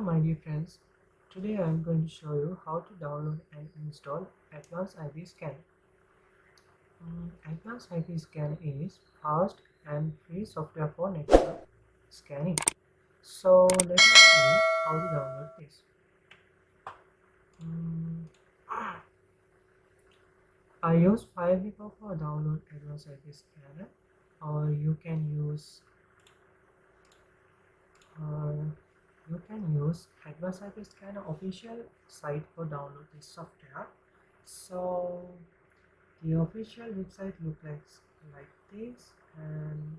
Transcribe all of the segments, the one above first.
my dear friends, today I am going to show you how to download and install Advanced IP Scan. Advanced IP Scan is fast and free software for network scanning. So let us see how to download this. Mm, I use FileZipper for download Advanced IP Scanner, or you can use Advanced IP Scanner official site for download this software. So the official website looks like this, and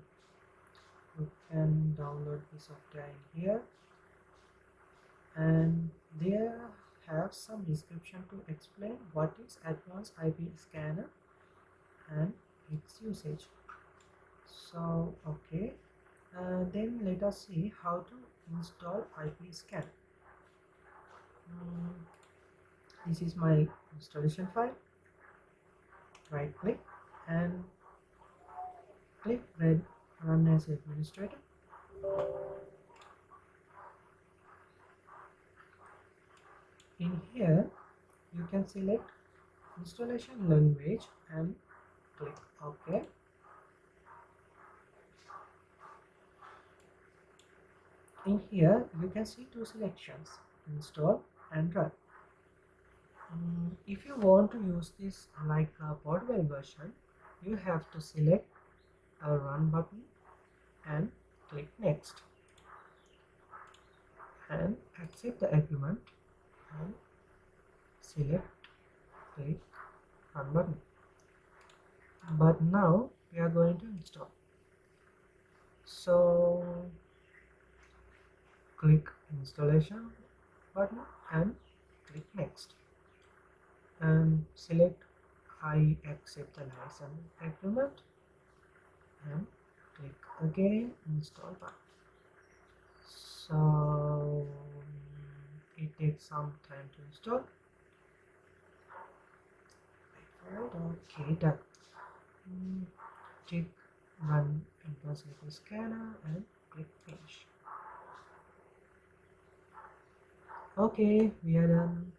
you can download the software in here, and there have some description to explain what is Advanced IP Scanner and its usage. So okay, then let us see how to install IP Scan. This is my installation file. Right click and click run as administrator. In here you can select installation language and click OK. In here you can see two selections, install and run. If you want to use this like a portable version, you have to select a run button and click next and accept the agreement and select click run button. But now we are going to install, so click installation button and click next and select I accept the license agreement and click again install button. So it takes some time to install. Okay, done. Check run Advanced IP Scanner and click finish. Okay, we are done.